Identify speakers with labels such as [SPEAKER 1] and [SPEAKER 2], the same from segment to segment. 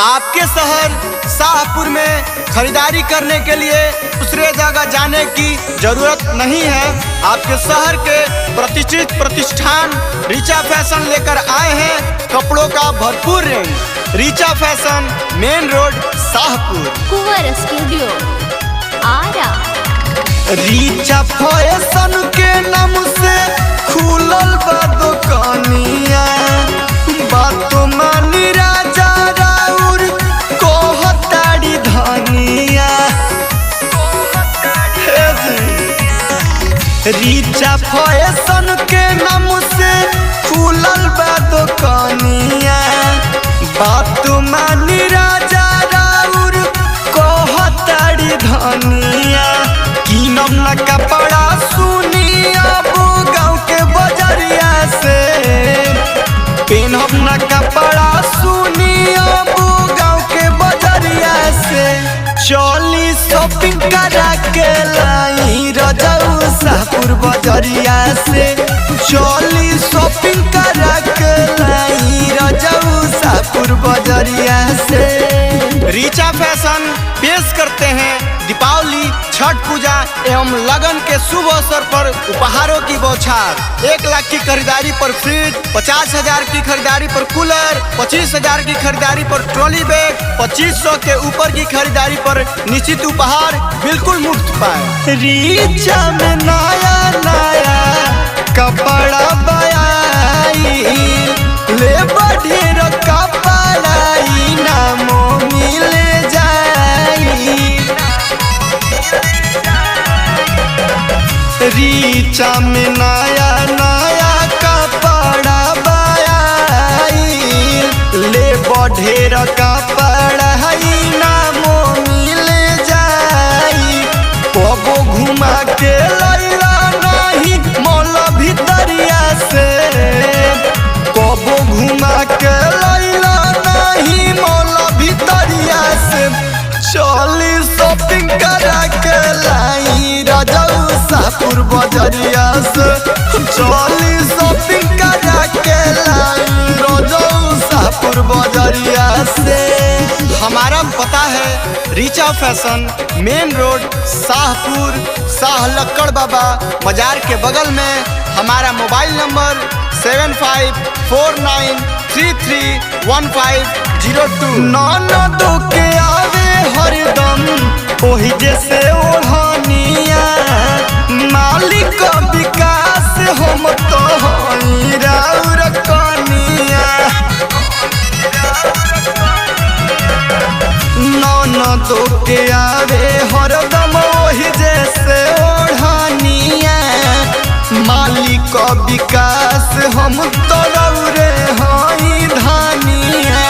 [SPEAKER 1] आपके शहर शाहपुर में खरीदारी करने के लिए दूसरे जगह जाने की जरूरत नहीं है। आपके शहर के प्रतिष्ठित प्रतिष्ठान रीचा फैशन लेकर आए हैं कपड़ों का भरपूर range. Richa fashion, main road, Shahpur.
[SPEAKER 2] कुंवर स्टूडियो आरा।
[SPEAKER 1] रीचा फैशन के नाम से खुलल बा दुकानिया, बातों मानी राजा राउर कहताड़ी धनिया। रीचा फैशन के नाम से खुलल बा दुकानिया, बातों मानी राजा राउर कहताड़ी धनिया। कीनम न कपड़ा सुनी अब गाँव के बजरिया से, पेनम न कपड़ा सुनी अब गाँव के बजरिया से। चली शॉपिंग करा के लाई रजऊ शाहपुर बजरिया से, चली शॉपिंग करा के लाई रजऊ शाहपुर बजरिया से। रीचा फैशन पेश करते हैं दीपावली, छठ पूजा एवं लगन के शुभ अवसर पर उपहारों की बौछार। 1 लाख की खरीदारी पर फ्रिज, 50,000 की खरीदारी पर कूलर, 25,000 की खरीदारी पर ट्रॉली बैग, 2500 के ऊपर की खरीदारी पर निश्चित उपहार बिल्कुल मुफ्त पाए। रीचा में नया नया कपड़ा बयाई, ले बढ़ेर कपड़ाई नामो मिले जाई। रीचा में नया नया कपड़ा बयाई, ले बढ़ेर कपड़ाई नामो मिले जाई। कबो घुमा के लैला नहीं मौल भितरिया से, कबो घुमा के लैला नहीं मौल भितरिया से। चली शॉपिंग करा के लाई रजऊ शाहपुर बजरिया से, चली शॉपिंग करा के लाई रजऊ शाहपुर बजरिया से। हमारा पता है Richa fashion, main road, Shahpur, Shah Lakkad Baba Bazaar के बगल में। हमारा मोबाइल नंबर 7549331502। ननदो के आवे हरदम ओही जैसे ओढ़निया, मालिक विकास हम तो हई राउर कनिया। ननदो के आवे हरदम ओही जैसे ओढ़निया, मालिक विकास हम तो रौरे हई धनिया।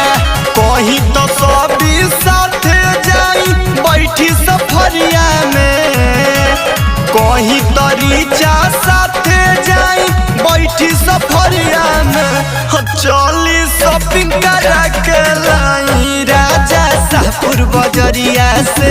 [SPEAKER 1] कहीं तो सभी साथे जाई बैठी सफरिया में, कहीं तो रीचा साथे जाई बैठी सफरिया में। चली शॉपिंग करा के लाई राजा शाहपुर बजरिया से,